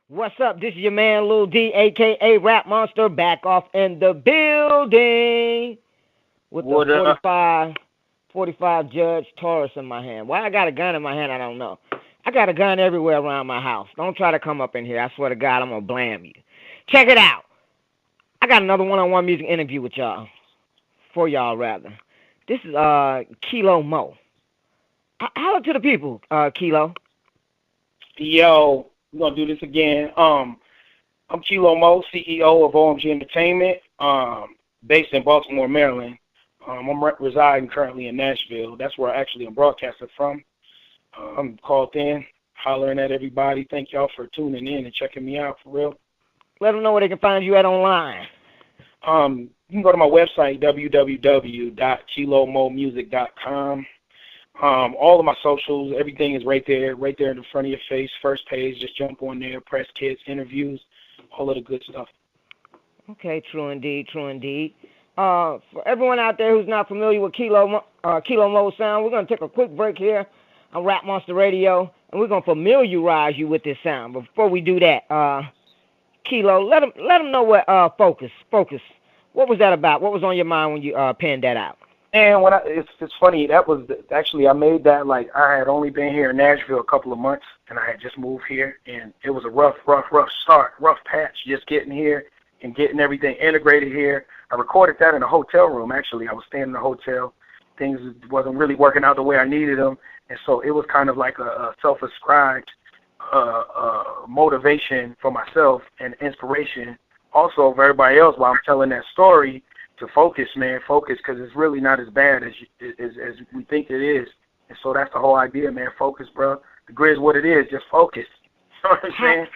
What's up? This is your man Lil D, aka Rap Monster, back off in the building with the What up? 45 Judge Taurus in my hand. Why I got a gun in my hand, I don't know. I got a gun everywhere around my house. Don't try to come up in here. I swear to God, I'm gonna blam you. Check it out. I got another one-on-one music interview with y'all. For y'all, rather. This is Kilo M.O.E. Holla to the people, Kilo. Yo, we're gonna do this again. I'm Kilo M.O.E, CEO of O.M.G Entertainment, based in Baltimore, Maryland. I'm residing currently in Nashville. That's where I actually am broadcasting from. I'm called in, hollering at everybody. Thank y'all for tuning in and checking me out for real. Let them know where they can find you at online. You can go to my website, www.kilomomusic.com. All of my socials, everything is right there in the front of your face. First page, just jump on there, press kids, interviews, all of the good stuff. Okay, true indeed, true indeed. For everyone out there who's not familiar with Kilo M.O.E sound, we're going to take a quick break here on Rap Monster Radio, and we're going to familiarize you with this sound. But before we do that, Kilo, let them know what Focus. What was that about? What was on your mind when you penned that out? And it's funny, that was actually I made that like I had only been here in Nashville a couple of months, and I had just moved here, and it was a rough start, rough patch, just getting here and getting everything integrated here. I recorded that in a hotel room. Actually, I was staying in a hotel. Things wasn't really working out the way I needed them, and so it was kind of like a self-ascribed motivation for myself and inspiration also for everybody else while I'm telling that story to focus, man, because it's really not as bad as we think it is. And so that's the whole idea, man, focus, bro. The grid's what it is, just focus. You know what I'm saying?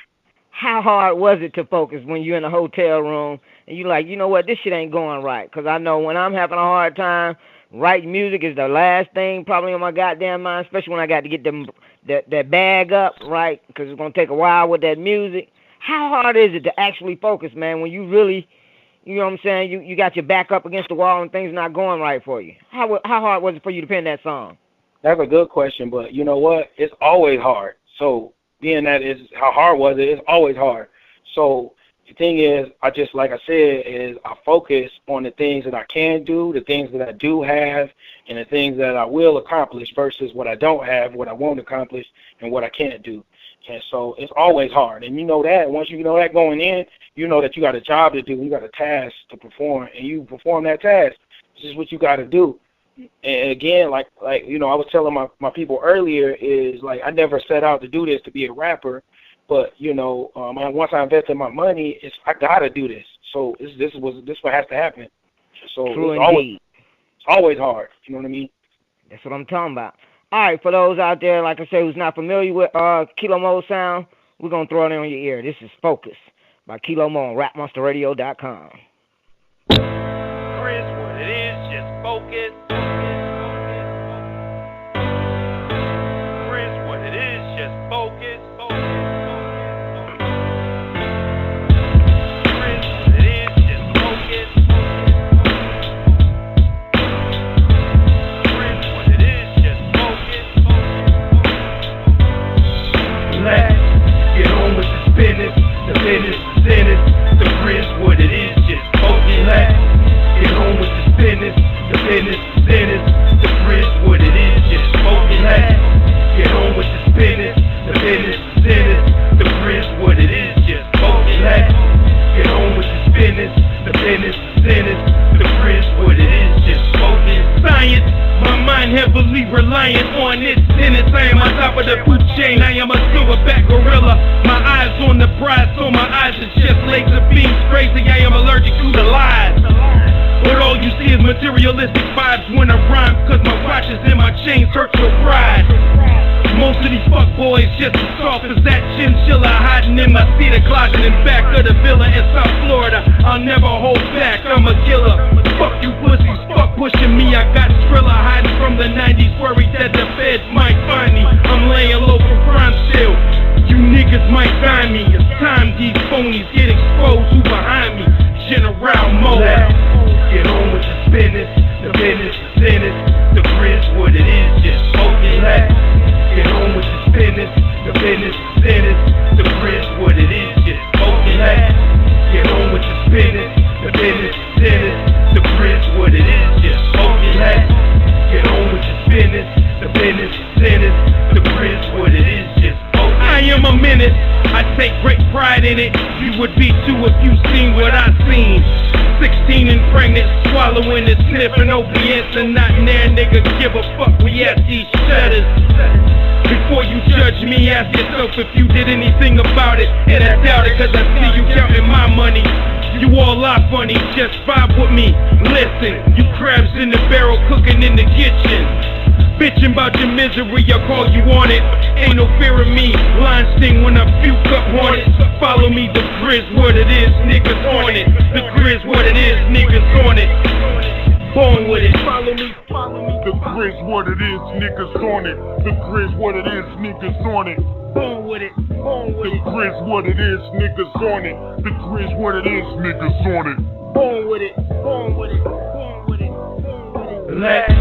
How hard was it to focus when you're in a hotel room and you're like, you know what, this shit ain't going right? Because I know when I'm having a hard time, writing music is the last thing probably on my goddamn mind, especially when I got to get that bag up, right? Because it's going to take a while with that music. How hard is it to actually focus, man, when you really, you know what I'm saying, you got your back up against the wall and things not going right for you? How hard was it for you to pen that song? That's a good question, but you know what? It's always hard. So being that is how hard was it, it's always hard. So the thing is, I just, like I said, is I focus on the things that I can do, the things that I do have, and the things that I will accomplish versus what I don't have, what I won't accomplish, and what I can't do. And so it's always hard. And you know that. Once you know that going in, you know that you got a job to do, you got a task to perform, and you perform that task. This is what you got to do. And again, like you know, I was telling my people earlier is like I never set out to do this to be a rapper, but you know, once I invested my money, I gotta do this. So this what has to happen. So it's always hard. You know what I mean? That's what I'm talking about. All right, for those out there, like I said, who's not familiar with Kilo M.O.E sound, we're gonna throw it in your ear. This is Focus by Kilo M.O.E on RapMonsterRadio.com. Chris, what it is, just focus. Chris, what it is, just focus. Chris, what it is, just focus. Chris, what it is, just focus. Let's get on with this business. The business is in it. The Chris, what it is, just focus. Let's get on with this business. The business is in it. The Chris, what it is, just focus. Let's get on with this business. The business is in it. The Chris, what it is, just focus. Let's get on with this business. The business is in it. The Chris, what it is, just focus. Science, my mind heavily reliant on this sentence. I am on top of the food chain. I am a silverback gorilla. My eyes on the prize, so my eyes are just laser beams crazy. I am allergic to the lies. But all you see is materialistic vibes when I rhyme, cause my watches and my chains hurt your pride. Most of these fuckboys just as soft as that chinchilla hiding in my cedar closet in back of the villa in South Florida. I'll never hold back, I'm a killer. Fuck you pussies, fuck pushing me. I got Thriller hiding from the 90s, worried that the feds might find me. I'm laying low for crime still. You niggas might find me. It's time these phonies get exposed. Who behind me? General M.O.E. Get on with this business. The business is in it. The Chris, what it is, just focus. Let's get on with this business. The business is in it. The Chris, what it is. take great pride in it. You would be too if you seen what I seen. 16 and pregnant, swallowing and sniffing opiates and not near, nigga, give a fuck, we at these shutters. Before you judge me, ask yourself if you did anything about it. And I doubt it, cause I see you counting my money. You all lie funny, just vibe with me. Listen, you crabs in the barrel cooking in the kitchen. Bitchin' about your misery, I'll call you on it. Ain't no fear of me, line sting when I puke up on it. Follow me, the grizz what it is, niggas on it. The grizz what it is, niggas on it. Born with it. Follow me, the grizz what it is, niggas on it. The grizz what it is, niggas on it. Born with it, born with it. The grizz what it is, niggas on it. The grizz what it is, niggas on it. Born with it, born with it, born with it, born with it. Let's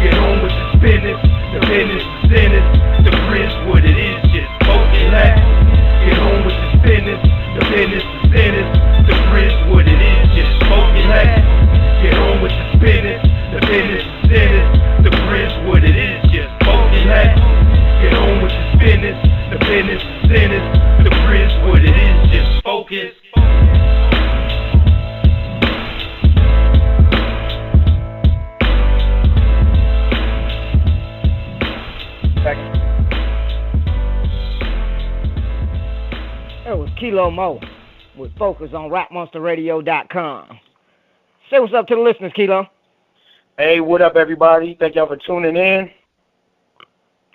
get on with the business. The business is in it. The grizz what it is, just focus. Let's get on with the business. The business is in it. The grizz what it is, just focus. Let's get on with the business. The business is in it. The grizz what it is, just focus. Let's get on with the business. The business is in it. The grizz what it is, just focus. That was Kilo M.O.E with Focus on RapMonsterRadio.com. Say what's up to the listeners, Kilo. Hey, what up, everybody? Thank y'all for tuning in.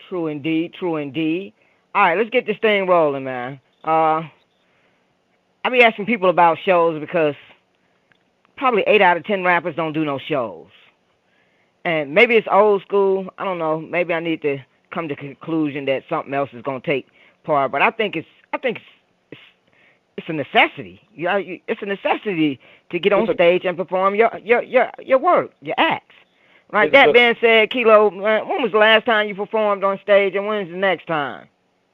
True indeed, true indeed. All right, let's get this thing rolling, man. I be asking people about shows because probably 8 out of 10 rappers don't do no shows. And maybe it's old school. I don't know. Maybe I need to come to the conclusion that something else is going to take part. But I think it's a necessity. It's a necessity to get on stage and perform your work, your acts. Right. That being said, Kilo, when was the last time you performed on stage, and when's the next time?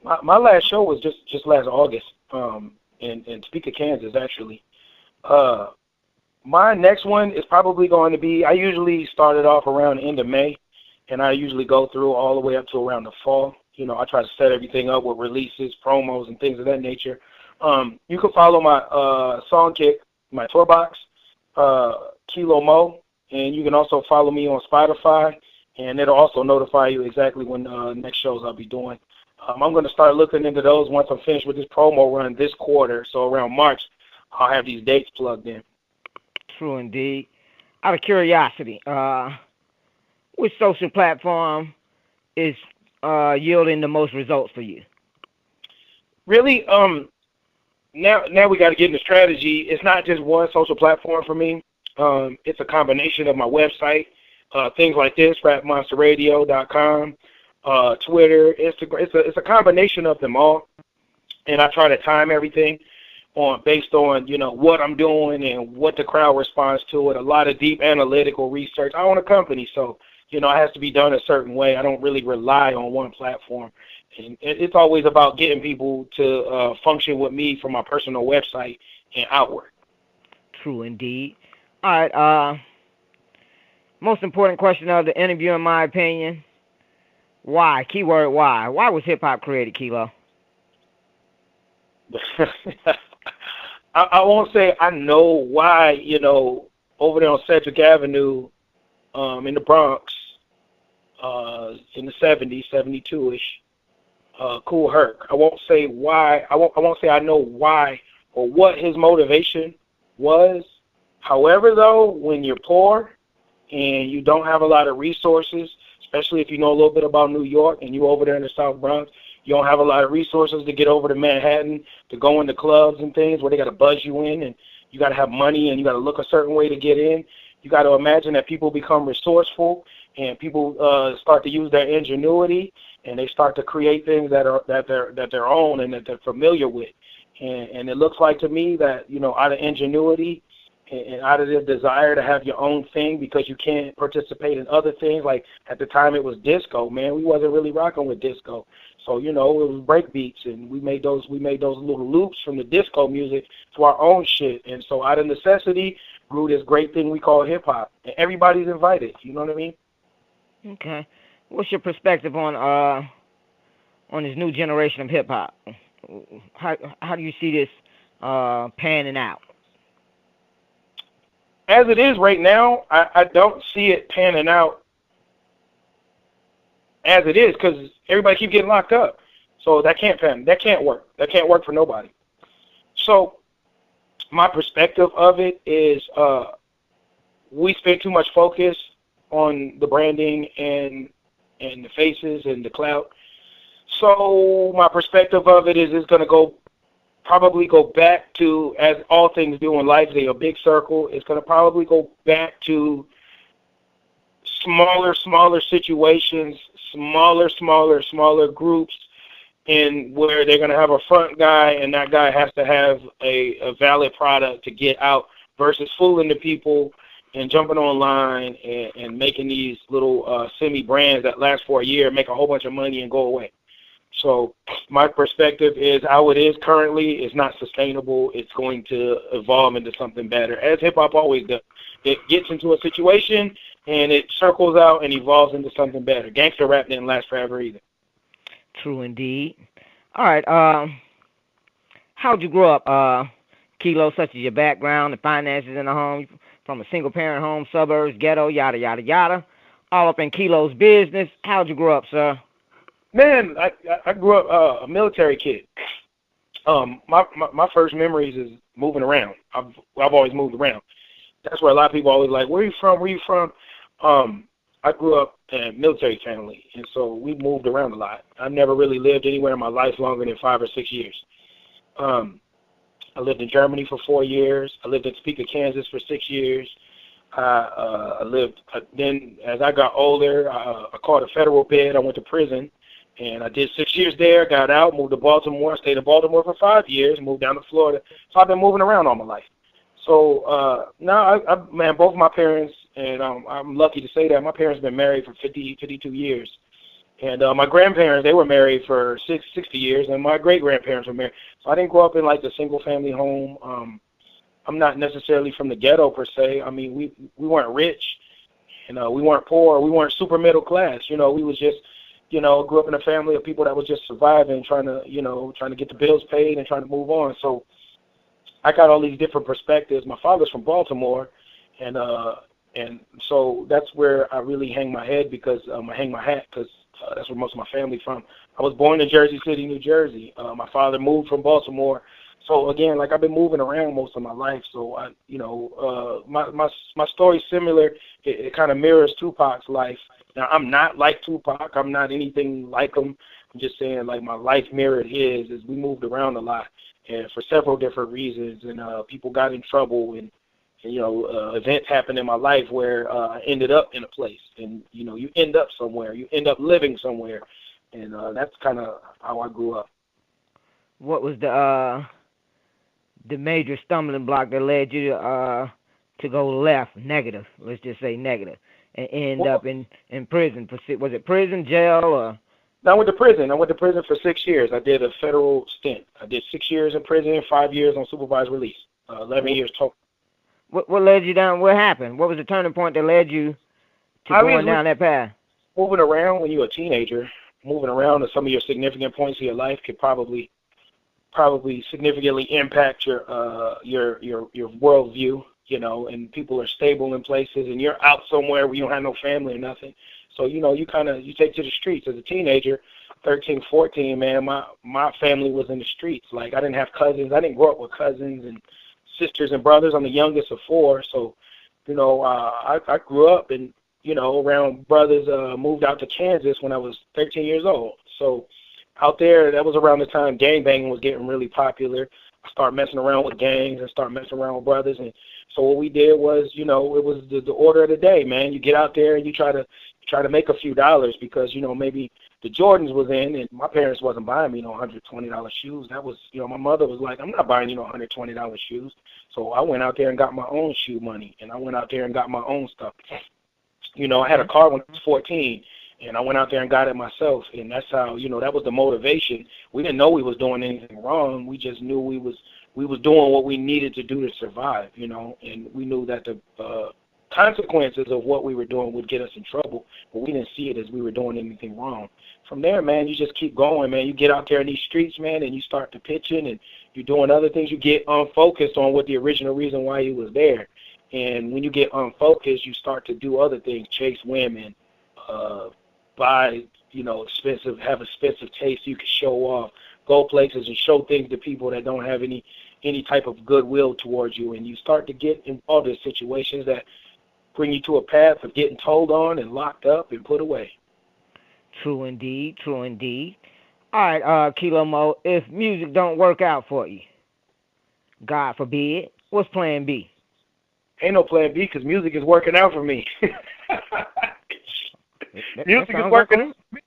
My last show was just last August, in Topeka, Kansas, actually. My next one is probably going to be, I usually started off around the end of May, and I usually go through all the way up to around the fall. You know, I try to set everything up with releases, promos, and things of that nature. You can follow my song kick, my tour box, Kilo M.O.E, and you can also follow me on Spotify, and it'll also notify you exactly when next shows I'll be doing. I'm going to start looking into those once I'm finished with this promo run this quarter. So around March, I'll have these dates plugged in. True indeed. Out of curiosity, which social platform is yielding the most results for you? Really, now we got to get into strategy. It's not just one social platform for me. It's a combination of my website, things like this, rapmonsterradio.com, Twitter, Instagram. It's a combination of them all, and I try to time everything based on what I'm doing and what the crowd responds to it. A lot of deep analytical research. I own a company, so it has to be done a certain way. I don't really rely on one platform. And it's always about getting people to function with me from my personal website and outward. True indeed. All right. Most important question of the interview, in my opinion. Why? Keyword why. Why was hip-hop created, Kilo? I won't say I know why, over there on Cedric Avenue in the Bronx in the 70s, 72-ish, Cool Herc. I won't say why. I won't say I know why or what his motivation was. However, though, when you're poor and you don't have a lot of resources, especially if you know a little bit about New York and you're over there in the South Bronx, you don't have a lot of resources to get over to Manhattan, to go into clubs and things where they got to buzz you in, and you got to have money and you got to look a certain way to get in. You got to imagine that people become resourceful and people start to use their ingenuity, and they start to create things that they're own and that they're familiar with. And it looks like to me that, out of ingenuity and out of the desire to have your own thing because you can't participate in other things. Like at the time it was disco, man. We wasn't really rocking with disco. So, it was break beats, and we made those little loops from the disco music to our own shit. And so out of necessity grew this great thing we call hip hop. And everybody's invited, you know what I mean? Okay. What's your perspective on this new generation of hip hop? How do you see this panning out? As it is right now, I don't see it panning out as it is because everybody keep getting locked up. So that can't pan. That can't work. That can't work for nobody. So my perspective of it is we spend too much focus on the branding and the faces and the clout. So my perspective of it is it's going to probably go back to, as all things do in life, they're a big circle. It's going to probably go back to smaller situations, smaller groups, and where they're going to have a front guy, and that guy has to have a valid product to get out versus fooling the people and jumping online and making these little semi-brands that last for a year, make a whole bunch of money and go away. So my perspective is how it is currently is not sustainable. It's going to evolve into something better, as hip-hop always does. It gets into a situation, and it circles out and evolves into something better. Gangster rap didn't last forever either. True indeed. All right. How'd you grow up, Kilo, such as your background, the finances in the home, from a single-parent home, suburbs, ghetto, yada, yada, yada, all up in Kilo's business? How'd you grow up, sir? Man, I grew up a military kid. My first memories is moving around. I've always moved around. That's where a lot of people always like, where you from? Where you from? I grew up in a military family, and so we moved around a lot. I never really lived anywhere in my life longer than 5 or 6 years. I lived in Germany for 4 years. I lived in Topeka, Kansas for 6 years. Then as I got older, I caught a federal bid. I went to prison. And I did 6 years there, got out, moved to Baltimore, stayed in Baltimore for 5 years, moved down to Florida. So I've been moving around all my life. So now, man, both my parents, and I'm lucky to say that, my parents have been married for 52 years. And my grandparents, they were married for 60 years, and my great-grandparents were married. So I didn't grow up in, like, the single-family home. I'm not necessarily from the ghetto, per se. I mean, we weren't rich, and we weren't poor. We weren't super middle class. You know, we was just, grew up in a family of people that was just surviving, trying to get the bills paid and trying to move on. So I got all these different perspectives. My father's from Baltimore, and so that's where I really hang my head because I hang my hat because that's where most of my family's from. I was born in Jersey City, New Jersey. My father moved from Baltimore. So again, like I've been moving around most of my life. So my story's similar. It kind of mirrors Tupac's life. Now, I'm not like Tupac. I'm not anything like him. I'm just saying, like, my life mirrored his as we moved around a lot and for several different reasons. And people got in trouble and events happened in my life where I ended up in a place. And, you end up somewhere. You end up living somewhere. And that's kind of how I grew up. What was the major stumbling block that led you to go left, negative? Let's just say negative. And end up in prison. Was it prison, jail, or? I went to prison. I went to prison for 6 years. I did a federal stint. I did 6 years in prison, 5 years on supervised release, 11 years total. What led you down? What happened? What was the turning point that led you to going down that path? Moving around when you're a teenager, moving around to some of your significant points of your life could probably significantly impact your worldview. And people are stable in places, and you're out somewhere where you don't have no family or nothing. So, you take to the streets as a teenager, 13, 14, man, my family was in the streets. Like, I didn't have cousins. I didn't grow up with cousins and sisters and brothers. I'm the youngest of 4. So, I grew up and, around brothers, moved out to Kansas when I was 13 years old. So out there, that was around the time gangbanging was getting really popular. I started messing around with gangs and started messing around with brothers. And so what we did was, it was the order of the day, man. You get out there and you try to make a few dollars because, maybe the Jordans was in and my parents wasn't buying me no $120 shoes. That was, my mother was like, I'm not buying you no $120 shoes. So I went out there and got my own shoe money, and I went out there and got my own stuff. I had a car when I was 14, and I went out there and got it myself, and that's how, that was the motivation. We didn't know we was doing anything wrong. We just knew we was doing what we needed to do to survive, and we knew that the consequences of what we were doing would get us in trouble, but we didn't see it as we were doing anything wrong. from there, man, you just keep going, man. You get out there in these streets, man, and you start to pitching, and you're doing other things. You get unfocused on what the original reason why you was there. And when you get unfocused, you start to do other things, chase women, buy, have expensive taste you can show off, go places and show things to people that don't have any type of goodwill towards you. And you start to get involved in situations that bring you to a path of getting told on and locked up and put away. True indeed, true indeed. All right, Kilo M.O.E, if music don't work out for you, God forbid, what's plan B? Ain't no plan B because music is working out for me. Music is working out for me.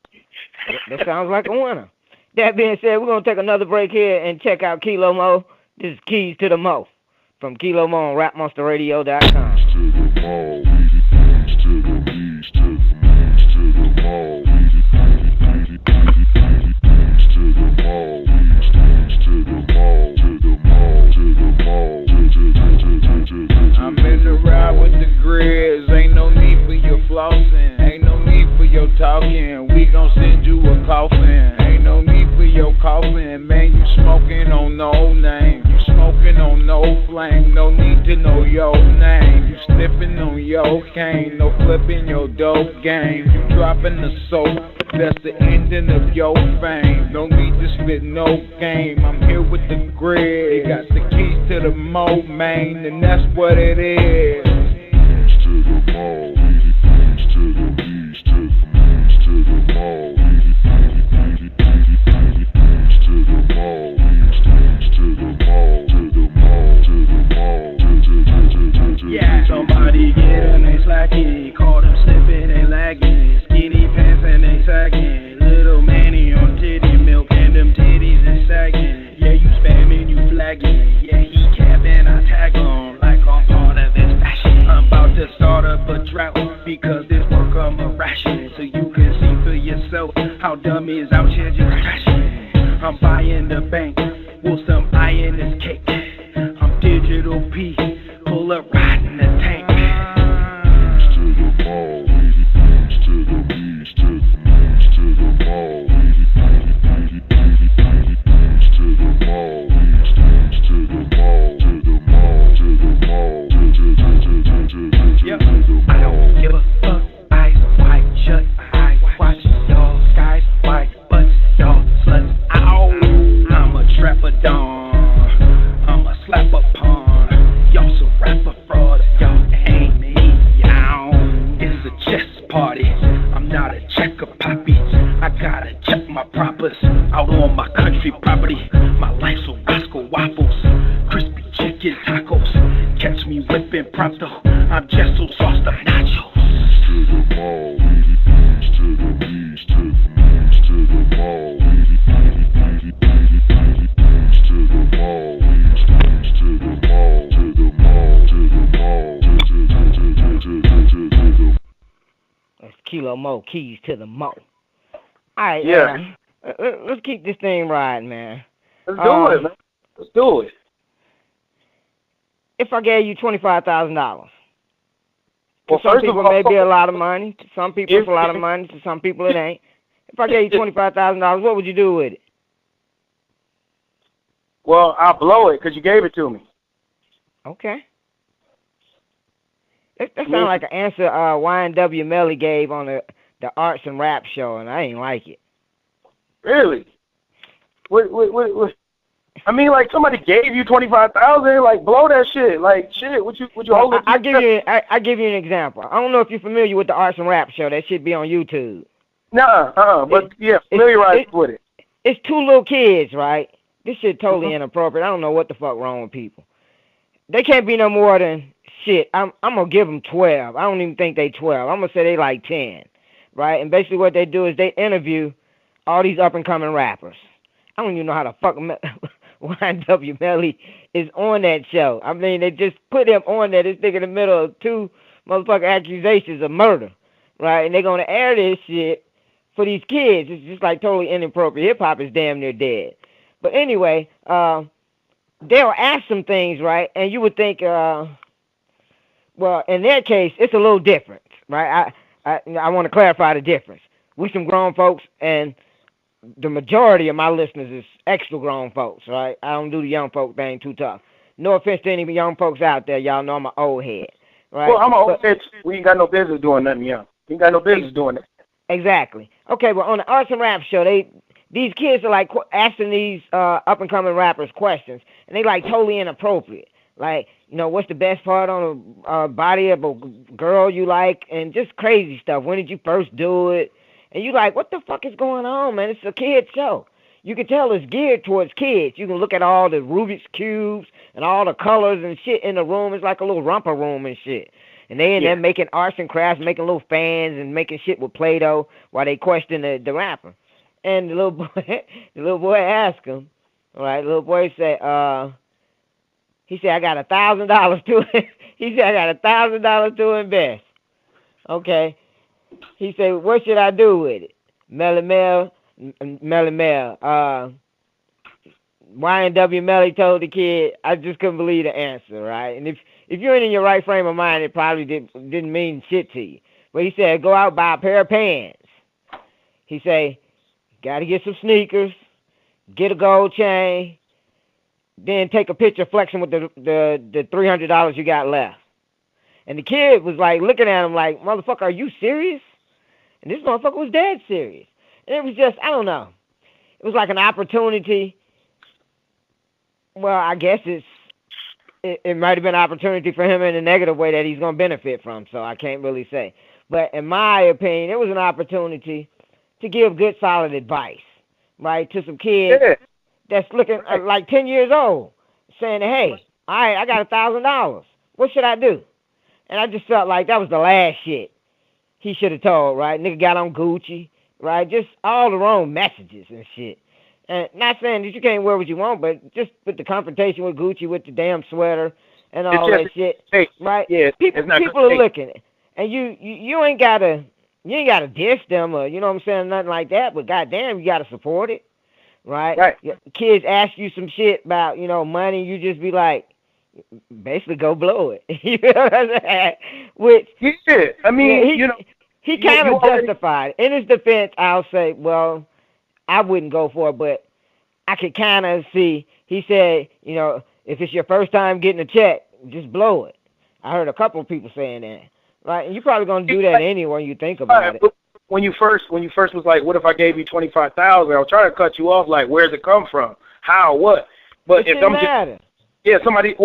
That sounds like a winner. That being said, we're going to take another break here and check out Kilo M.O.E. This is Keys to the M.O.E. from Kilo M.O.E on RapMonsterRadio.com. I'm in the ride with the grizz. Ain't no need for your flossing. Ain't no need for your talking. We gon' send you a coffin. Ain't no need for your coffin. Man, you smoking on no name. You smoking on no flame. No need to know your name. You sniffing on your cane. No flipping your dope game. You dropping the soap. That's the ending of your fame. No need to spit no game. I'm here with the grid. Got the keys to the M.O.E, man, and that's what it is. Keys to the M.O.E. Keys to the keys to the M.O.E. Keys to the M.O.E. Keys to the M.O.E. Yeah, somebody get them, they slacking. Call them slipping, they lagging. Skinny pants and they sagging. Little manny on titty milk and them titties is sagging. Yeah, you spamming, you flagging. Yeah, he capping, I tag him like I'm part of his fashion. I'm about to start up a drought because this work I'm a ration. So you can see for yourself how dummies out here just crashing. I'm buying the bank, will some iron this cake. I'm digital P, pull up right in the tank. Keys to the M.O.E. Keys to the keys to the M.O.E. Keys to the M.O.E. Keys to the M.O.E. To the M.O.E. Yep. I don't give a fuck. Eyes wide shut. I watch y'all skies white, but y'all sluts. Ow. I'm a trapper don. I'm a slapper pawn. Y'all some rapper frauds. Y'all ain't me. Yow. It's a chess party. I'm not a checker poppy. I gotta check my propers out on my country property. My life's a Roscoe waffles, crispy chicken tacos. Catch me whipping pronto. I'm just so sauced up nachos. Keys to the M.O.E. Keys to the keys to the M.O.E. Keys to the M.O.E. Keys to the M.O.E. To the M.O.E. That's Kilo M.O.E, Keys to the M.O.E. All right, Yeah. Let's keep this thing riding, man. Let's do it, man. Let's do it. If I gave you $25,000, Well, to some first of people all, may be a lot of money. To some people it's a lot of money. To some people it ain't. If I gave you $25,000, what would you do with it? well, I'll blow it because you gave it to me. Okay. That sounds like an answer Y&W Melly gave on the Arts and Rap show, and I ain't like it. Really? What? I mean, like somebody gave you $25,000, like blow that shit. Like shit, would you hold it? I give you an example. I don't know if you're familiar with the Arts and Rap show. That should be on YouTube. But yeah, familiarize with it. It's two little kids, right? This shit totally inappropriate. I don't know what the fuck wrong with people. They can't be no more than shit. I'm gonna give them 12. I don't even think they 12. I'm gonna say they like 10, right? And basically what they do is they interview all these up and coming rappers. I don't even know how the fuck Y&W Melly is on that show. I mean, they just put him on there. This nigga in the middle of two motherfucking accusations of murder, right? And they're gonna air this shit for these kids. It's just like totally inappropriate. Hip hop is damn near dead. But anyway, they'll ask some things, right? And you would think, well, in their case, it's a little different, right? I want to clarify the difference. with some grown folks, and the majority of my listeners is extra grown folks, right? I don't do the young folk thing too tough. No offense to any young folks out there, y'all know I'm an old head, right? Well, I'm an old head. We ain't got no business doing nothing young. We ain't got no business doing that. Exactly. Okay, well, on the Arts and Rap show, these kids are like asking these up and coming rappers questions, and they like totally inappropriate. Like, you know, what's the best part on the body of a girl you like, and just crazy stuff. When did you first do it? And you like, what the fuck is going on, man? It's a kid show. You can tell it's geared towards kids. You can look at all the Rubik's Cubes and all the colors and shit in the room. It's like a little romper room and shit. And they in there making arts and crafts, making little fans and making shit with Play-Doh while they question the rapper. And the little boy asked him, all right, the little boy said, he said, I got $1,000 to he said, I got $1,000 to invest. Okay. He said, what should I do with it? Melly Mel. Y&W Melly told the kid, I just couldn't believe the answer, right? And if you ain't in your right frame of mind, it probably didn't mean shit to you. But he said, go out, buy a pair of pants. He said, got to get some sneakers, get a gold chain, then take a picture flexing with the $300 you got left. And the kid was like looking at him like, motherfucker, are you serious? And this motherfucker was dead serious. And it was just, I don't know. It was like an opportunity. Well, I guess it might have been an opportunity for him in a negative way that he's going to benefit from, so I can't really say. But in my opinion, it was an opportunity to give good, solid advice, right, to some kids that's looking like 10 years old, saying, hey, all right, I got $1,000. What should I do? And I just felt like that was the last shit he should have told, right? Nigga got on Gucci, right? Just all the wrong messages and shit. And not saying that you can't wear what you want, but just with the confrontation with Gucci with the damn sweater and all that shit, right? Yeah, people are looking, and you ain't gotta diss them or you know what I'm saying, nothing like that. But goddamn, you gotta support it, right? Right. Kids ask you some shit about money, you just be like, basically go blow it. You know what I'm saying? Which I mean, he kind of justified it. In his defense, I'll say, well, I wouldn't go for it, but I could kind of see. He said, if it's your first time getting a check, just blow it. I heard a couple of people saying that, right? And you're probably gonna do that anyway when you think about it. When you first was like, what if I gave you $25,000? I was trying to cut you off. Like, where's it come from? How? What? But if I'm matter. Somebody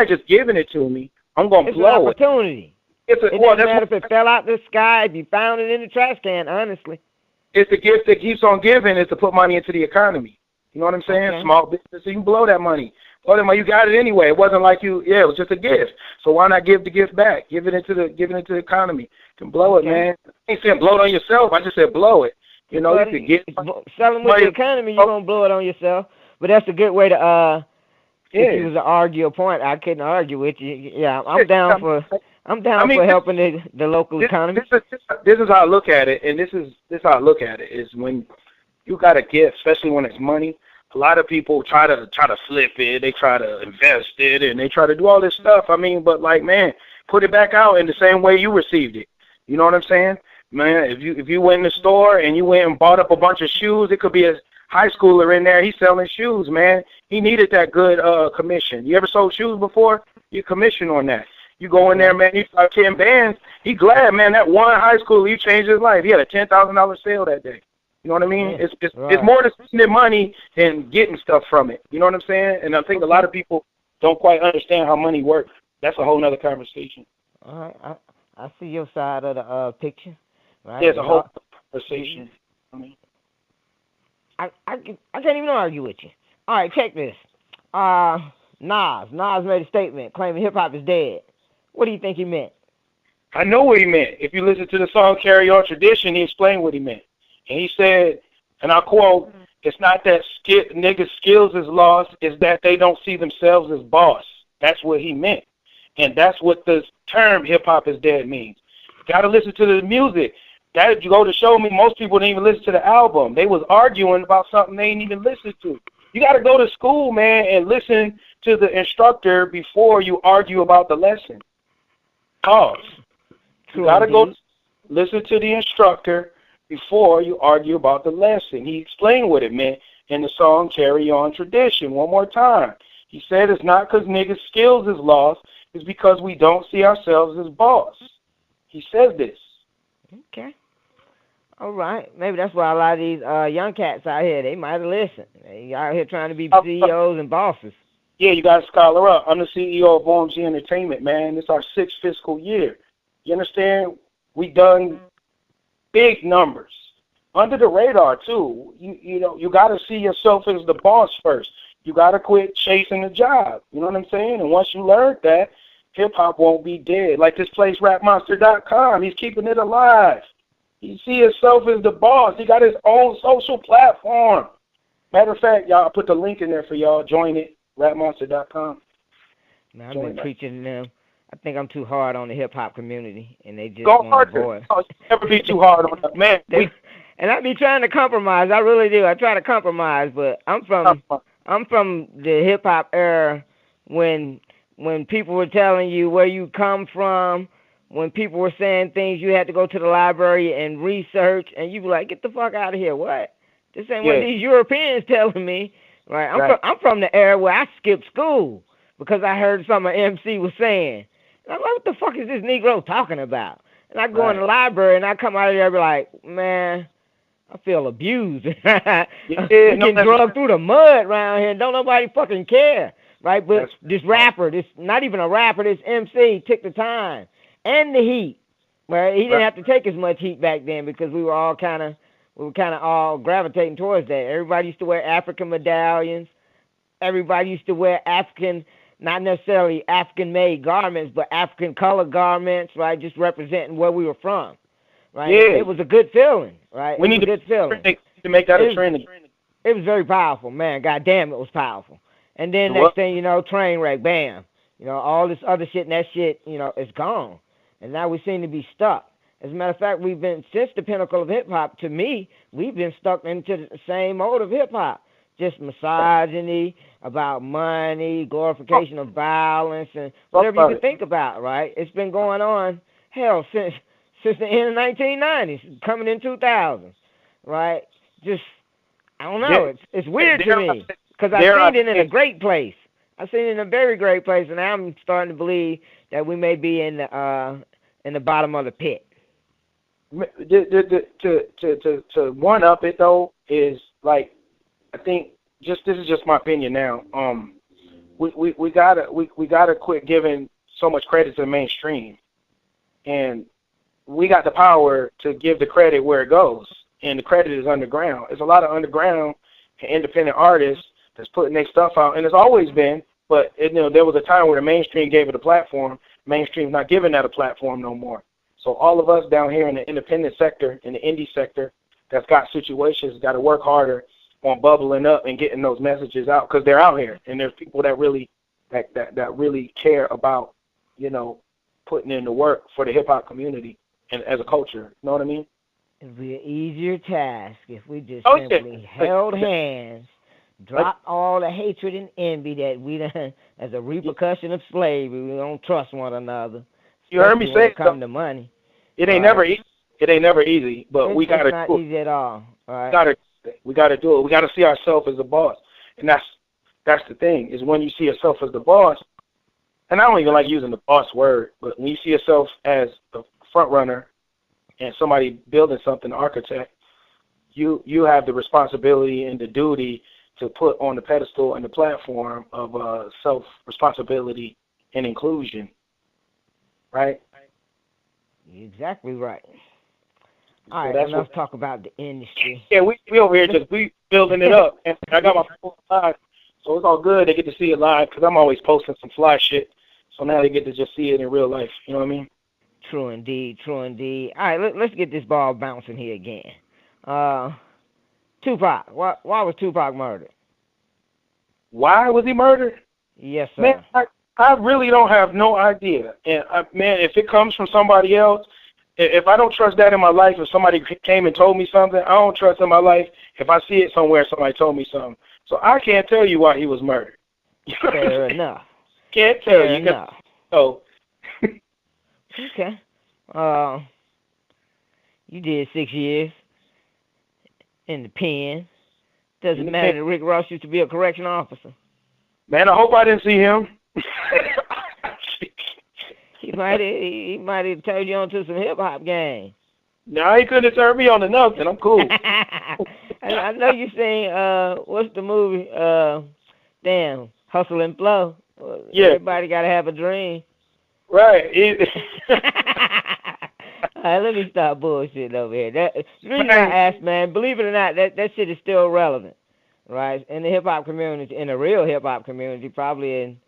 just giving it to me, I'm gonna blow it. It's an opportunity. It doesn't matter if it fell out the sky, if you found it in the trash can. Honestly. It's the gift that keeps on giving is to put money into the economy. You know what I'm saying? Okay. Small business, so you can blow that money. Blow that money. You got it anyway. It wasn't like it was just a gift. So why not give the gift back? Give it into the economy. You can blow it, man. I ain't saying blow it on yourself. I just said blow it. You could get selling with the economy, you're gonna blow it on yourself. But that's a good way to if you was to argue a point, I couldn't argue with you. Yeah, I'm down for helping the local economy. This is how I look at it, and this is how I look at it is when you got a gift, especially when it's money. A lot of people try to flip it, they try to invest it, and they try to do all this stuff. I mean, but like, man, put it back out in the same way you received it. You know what I'm saying, man? If you went in the store and you went and bought up a bunch of shoes, it could be a high schooler in there. He's selling shoes, man. He needed that good commission. You ever sold shoes before? You commission on that. You go in there, man, you start 10 bands. He glad, man, that one high schooler, you changed his life. He had a $10,000 sale that day. You know what I mean? Yeah, it's more to spending money than getting stuff from it. You know what I'm saying? And I think a lot of people don't quite understand how money works. That's a whole nother conversation. All right. I see your side of the picture. Right? Yeah, it's a whole conversation. I can't even argue with you. All right, check this. Nas made a statement claiming hip-hop is dead. What do you think he meant? I know what he meant. If you listen to the song Carry On Tradition, he explained what he meant. And he said, and I quote, it's not that niggas' skills is lost, it's that they don't see themselves as boss. That's what he meant. And that's what the term hip-hop is dead means. Got to listen to the music. That you go to show me most people didn't even listen to the album. They was arguing about something they didn't even listen to. You got to go to school, man, and listen to the instructor before you argue about the lesson. You got to go listen to the instructor before you argue about the lesson. He explained what it meant in the song Carry On Tradition one more time. He said it's not because niggas' skills is lost, it's because we don't see ourselves as boss. He says this. Okay. All right. Maybe that's why a lot of these young cats out here, they might have listened. They out here trying to be CEOs and bosses. Yeah, you got to scholar up. I'm the CEO of O.M.G Entertainment, man. It's our 6th fiscal year. You understand? We done big numbers. Under the radar, too. You know, you got to see yourself as the boss first. You got to quit chasing the job. You know what I'm saying? And once you learn that, hip-hop won't be dead. Like this place, rapmonster.com, he's keeping it alive. He see himself as the boss. He got his own social platform. Matter of fact, y'all, I put the link in there for y'all. Join it, rapmonster.com. Man, I've been preaching to them. I think I'm too hard on the hip-hop community, and they just go want to avoid. Never be too hard on them, man. And I be trying to compromise. I really do. I try to compromise, but I'm from the hip-hop era when people were telling you where you come from, when people were saying things you had to go to the library and research, and you be like, get the fuck out of here. What? This ain't what these Europeans telling me. Right? I'm from the era where I skipped school because I heard something MC was saying. And I'm like, what the fuck is this Negro talking about? And I go in the library and I come out of there and be like, man, I feel abused. I'm getting drugged through the mud around here and don't nobody fucking care. Right? But this rapper, this not even a rapper, this MC took the time and the heat. Right? He didn't have to take as much heat back then because we were kind of all gravitating towards that. Everybody used to wear African medallions. Everybody used to wear African, not necessarily African-made garments, but African-colored garments, right, just representing where we were from, right? Yeah. It was a good feeling, right? We need a good feeling. To make that a trend. It was very powerful, man. God damn, it was powerful. And then next thing you know, train wreck, bam. You know, all this other shit, and that shit, you know, it's gone. And now we seem to be stuck. As a matter of fact, we've been, since the pinnacle of hip-hop, to me, we've been stuck into the same mode of hip-hop. Just misogyny, about money, glorification of violence, and whatever you can think about, right? It's been going on, hell, since the end of 1990s, coming in 2000, right? Just, I don't know. It's weird to me because I've seen it in a great place. I've seen it in a very great place, and I'm starting to believe that we may be in the bottom of the pit. To one up it though is like, I think this is just my opinion now. We gotta quit giving so much credit to the mainstream, and we got the power to give the credit where it goes, and the credit is underground. There's a lot of underground and independent artists that's putting their stuff out, and it's always been. But there was a time where the mainstream gave it a platform. Mainstream's not giving that a platform no more. So all of us down here in the independent sector, in the indie sector, that's got situations, got to work harder on bubbling up and getting those messages out because they're out here, and there's people that really that really care about, putting in the work for the hip hop community and as a culture. You know what I mean? It'd be an easier task if we just simply held hands, dropped all the hatred and envy that we done as a repercussion of slavery. We don't trust one another. You heard me say it. Come to money. It ain't never easy. It ain't never easy, but we gotta. It's not easy at all. All right. We gotta do it. We gotta see ourselves as the boss, and that's the thing is when you see yourself as the boss. And I don't even like using the boss word, but when you see yourself as the front runner and somebody building something, the architect, you have the responsibility and the duty to put on the pedestal and the platform of self-responsibility and inclusion. Right? You're exactly right. All right, enough talk about the industry. Yeah, we over here we building it up. And I got my phone live, so it's all good. They get to see it live because I'm always posting some fly shit. So now they get to just see it in real life. You know what I mean? True indeed, true indeed. All right, let's get this ball bouncing here again. Tupac. Why was Tupac murdered? Why was he murdered? Yes, sir. Man, I really don't have no idea. And, man, if it comes from somebody else, if I don't trust that in my life, if somebody came and told me something, I don't trust in my life if I see it somewhere somebody told me something. So I can't tell you why he was murdered. Fair enough. Can't tell you. Enough. Oh. Okay. You did 6 years. In the pen. Doesn't In the matter pen. that Rick Ross used to be a correction officer. Man, I hope I didn't see him. He might have turned you on to some hip hop game. No, he couldn't have turned me on to nothing. I'm cool. I know you seen what's the movie? Damn, Hustle and Flow. Yeah. Everybody gotta have a dream. Right. All right, let me stop bullshitting over here. The reason I asked, man, believe it or not, that shit is still relevant, right? In the hip hop community, in the real hip hop community, probably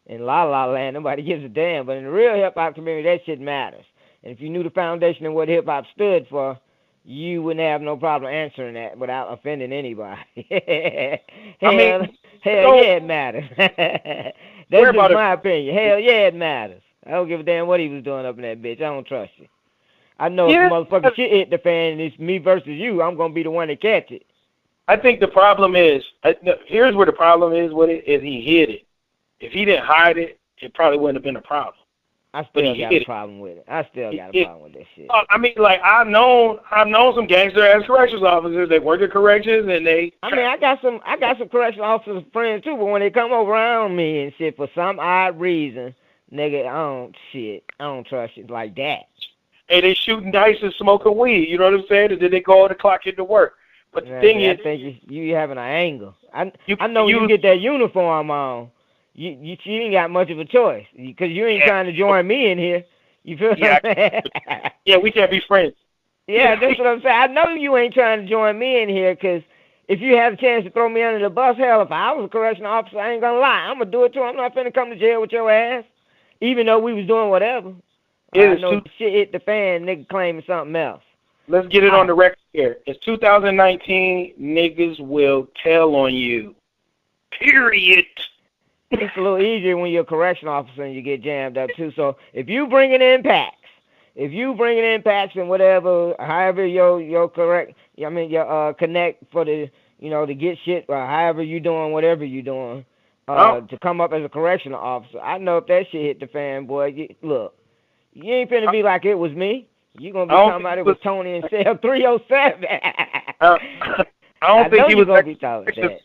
in La La Land, nobody gives a damn. But in the real hip hop community, that shit matters. And if you knew the foundation of what hip hop stood for, you wouldn't have no problem answering that without offending anybody. hell yeah, it matters. That's just my opinion. Hell yeah, it matters. I don't give a damn what he was doing up in that bitch. I don't trust you. I know if the motherfucking shit hit the fan and it's me versus you, I'm going to be the one to catch it. I think the problem is, here's where the problem is with it, is he hid it. If he didn't hide it, it probably wouldn't have been a problem. I still got a problem with it. I still got a problem with that shit. I mean, like, I've known some gangster-ass corrections officers. They work at corrections, and they... I mean, I got some correctional officers friends, too, but when they come around me and shit for some odd reason, nigga, I don't trust shit like that. Hey, they shooting dice and smoking weed, you know what I'm saying? And then they go on the clock into work. But the thing is... I think you having an angle. I know when you get that uniform on, you ain't got much of a choice, because you ain't trying to join me in here. You feel what I'm saying? Yeah, we can't be friends. Yeah, that's what I'm saying. I know you ain't trying to join me in here, because if you have a chance to throw me under the bus, hell, if I was a correctional officer, I ain't going to lie. I'm going to do it, too. I'm not finna come to jail with your ass, even though we was doing whatever. I know shit hit the fan, nigga claiming something else. Let's get it on the record here. It's 2019. Niggas will tell on you. Period. It's a little easier when you're a correctional officer and you get jammed up, too. So if you bringing in packs, and whatever, however your connect for the, to get shit, or however you doing, whatever you doing, to come up as a correctional officer, I know if that shit hit the fan, boy, look. You ain't finna be like it was me. You gonna be talking about it was Tony in cell 307. I don't think he was gonna be talking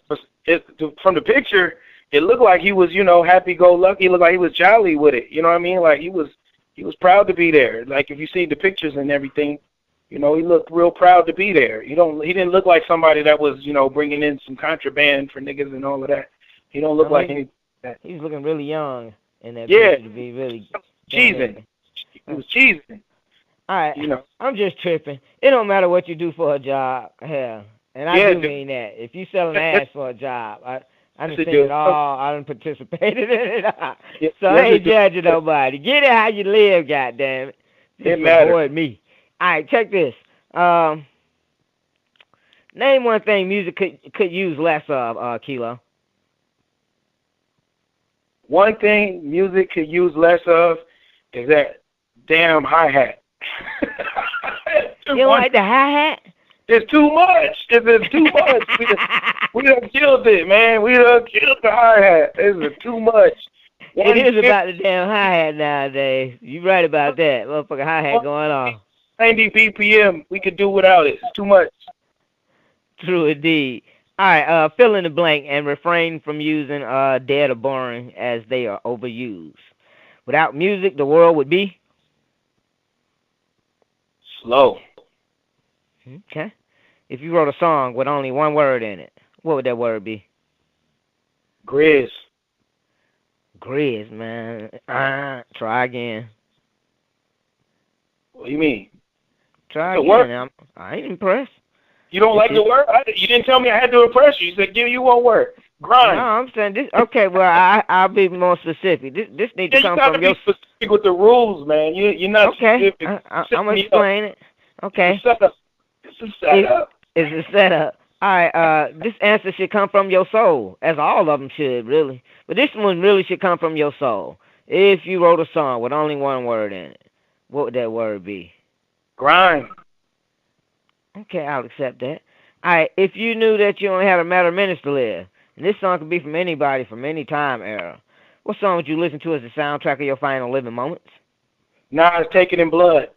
that. From the picture, it looked like he was, happy-go-lucky. It looked like he was jolly with it. You know what I mean? Like he was proud to be there. Like if you see the pictures and everything, he looked real proud to be there. He didn't look like somebody that was, bringing in some contraband for niggas and all of that. He don't look like anything like that. He's looking really young in that picture to be really cheesing. He was cheesing. All right, I'm just tripping. It don't matter what you do for a job, hell, and I do mean that. If you selling ass for a job, I done seen it all. I done participated in it all. So I ain't judging nobody. Get it how you live, goddammit. It matters. Avoid me. All right, check this. Name one thing music could use less of, Kilo. One thing music could use less of is that damn hi-hat. You don't like the hi-hat? It's too much. It's too much. We done killed it, man. We done killed the hi-hat. It's too much. It is about the damn hi-hat nowadays. You right about that. Motherfucking hi-hat going on. 90 BPM. We could do without it. It's too much. True indeed. All right, fill in the blank and refrain from using dead or boring as they are overused. Without music, the world would be? Slow. Okay. If you wrote a song with only one word in it, what would that word be? Grizz. Grizz, man. Try again. What do you mean? Try again. I ain't impressed. You don't like the word? You didn't tell me I had to impress you. You said give you one word. Grind. No, I'm saying this. Okay, well, I'll be more specific. This needs to come from your... You gotta be specific with the rules, man. You're not specific. I'm going to explain it. Okay. It's a setup. It's a setup. All right, this answer should come from your soul, as all of them should, really. But this one really should come from your soul. If you wrote a song with only one word in it, what would that word be? Grind. Okay, I'll accept that. All right, if you knew that you only had a matter of minutes to live, and this song could be from anybody from any time era, what song would you listen to as the soundtrack of your final living moments? Nah, it's Take It in Blood.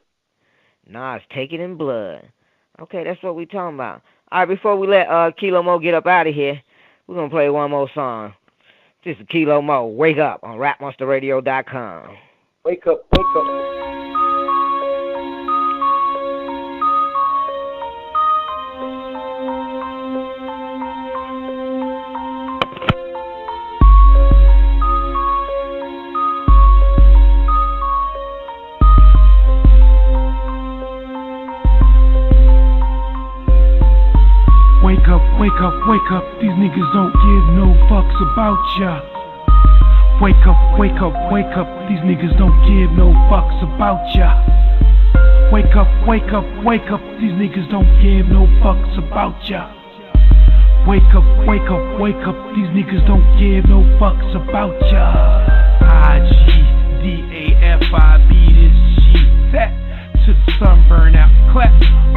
Nah, it's Take It in Blood. Okay, that's what we talking about. All right, before we let Kilo M.O.E get up out of here, we're gonna play one more song. This is Kilo M.O.E, Wake Up on RapMonsterRadio.com. Wake up, wake up. Wake up, wake up, these niggas don't give no fucks about ya. Wake up, wake up, wake up, these niggas don't give no fucks about ya. Wake up, wake up, wake up, these niggas don't give no fucks about ya. Wake up, wake up, wake up, these niggas don't give no fucks about ya. I-G-D-A-F-I-B, this shit set to the sunburn out, clap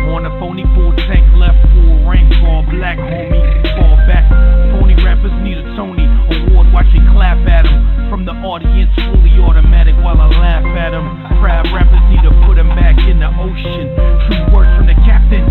on a phony full tank, left full rank, all black homie, fall back. Phony rappers need a Tony Award, watch me clap at them. From the audience, fully automatic while I laugh at them. Crab rappers need to put them back in the ocean. True words from the captain.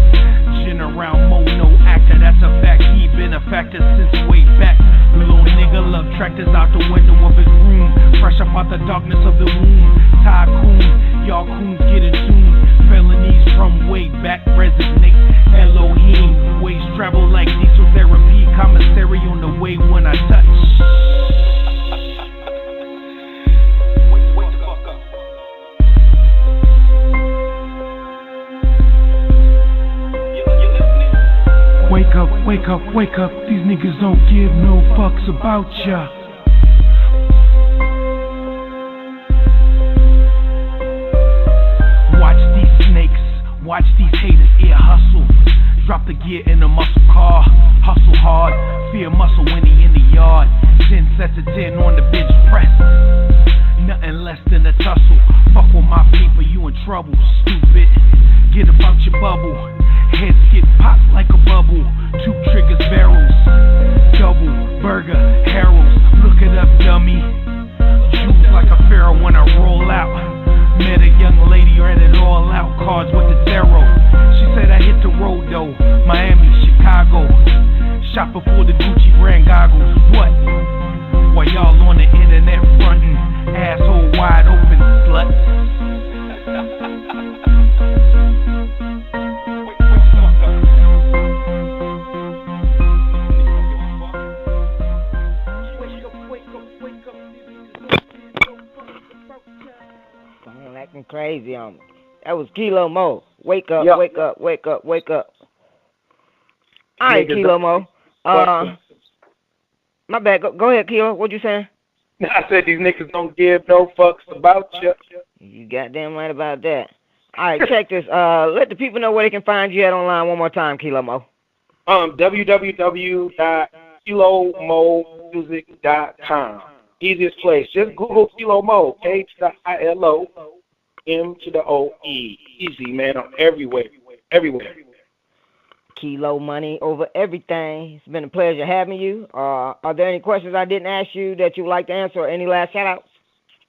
General Mo, no actor, that's a fact. He been a factor since way back. Little nigga love tractors out the window of his room. Fresh up out the darkness of the womb. Tycoon, y'all coons get in tune. Felonies from way back, resonate. Elohim, ways travel like diesel therapy. Commissary on the way when I touch. Wake the fuck up. You listening? Wake up, wake up, wake up. These niggas don't give no fucks about ya. Watch these haters ear hustle. Drop the gear in the muscle car. Hustle hard, fear muscle when he in the yard. 10 sets of 10 on the bench press. Nothing less than a tussle. Fuck with my paper, you in trouble, stupid. Get about your bubble. Heads get popped like a bubble. 2 triggers, barrels. Double, burger, Harold's. Look it up, dummy. Choose like a pharaoh when I roll out. Met a young lady, ran it all out, cards with the tarot. She said I hit the road though, Miami, Chicago. Shop before the Gucci brand goggles. What? While y'all on the internet frontin', asshole wide open, slut. Acting crazy on me. That was Kilo M.O.E. Wake up, wake up, wake up, wake up. All right, Kilo M.O.E. My bad. Go ahead, Kilo. What you saying? I said these niggas don't give no fucks about you. You goddamn right about that. All right, check this. Let the people know where they can find you at online one more time, Kilo M.O.E. www.kilomomusic.com. Easiest place. Just Google Kilo M.O.E. K-I-L-O. M-O-E. Easy, man. I'm everywhere. Everywhere. Kilo money over everything. It's been a pleasure having you. Are there any questions I didn't ask you that you would like to answer, or any last shout-outs?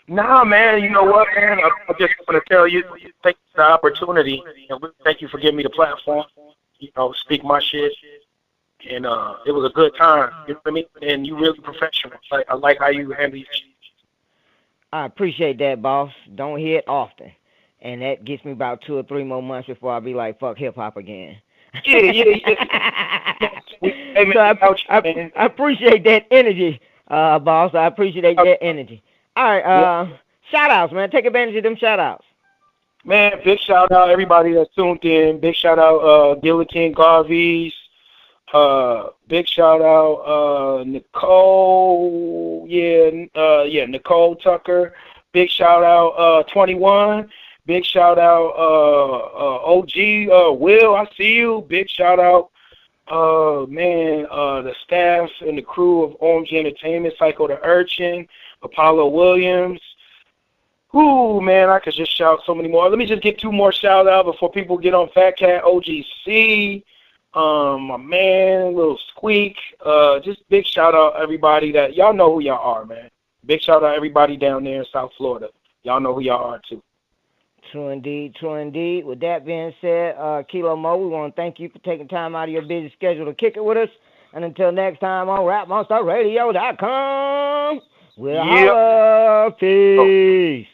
Nah, man. You know what, man? I just want to tell you, thank you for the opportunity. And thank you for giving me the platform. You know, speak my shit. And it was a good time. You know what I mean? And you really professional. I like how you handle your shit. I appreciate that, boss. Don't hear it often. And that gets me about 2 or 3 more months before I be like, fuck hip-hop again. Yeah. So I appreciate that energy, boss. I appreciate that energy. All right, shout-outs, man. Take advantage of them shout-outs. Man, big shout-out everybody that's tuned in. Big shout-out Guillotine Garvey's. Big shout out Nicole, Nicole Tucker. Big shout out 21. Big shout out O.M.G. Will, I see you. Big shout out the staff and the crew of O.M.G Entertainment, Psycho the Urchin, Apollo Williams. Ooh, man, I could just shout so many more. Let me just get 2 more shout out before people get on Fat Cat. OGC. My man, Little Squeak, just big shout out everybody that y'all know who y'all are, man. Big shout out everybody down there in South Florida. Y'all know who y'all are too. True indeed, true indeed. With that being said, Kilo M.O.E, we want to thank you for taking time out of your busy schedule to kick it with us. And until next time on RapMonsterRadio.com, we'll Yep. holla. Peace.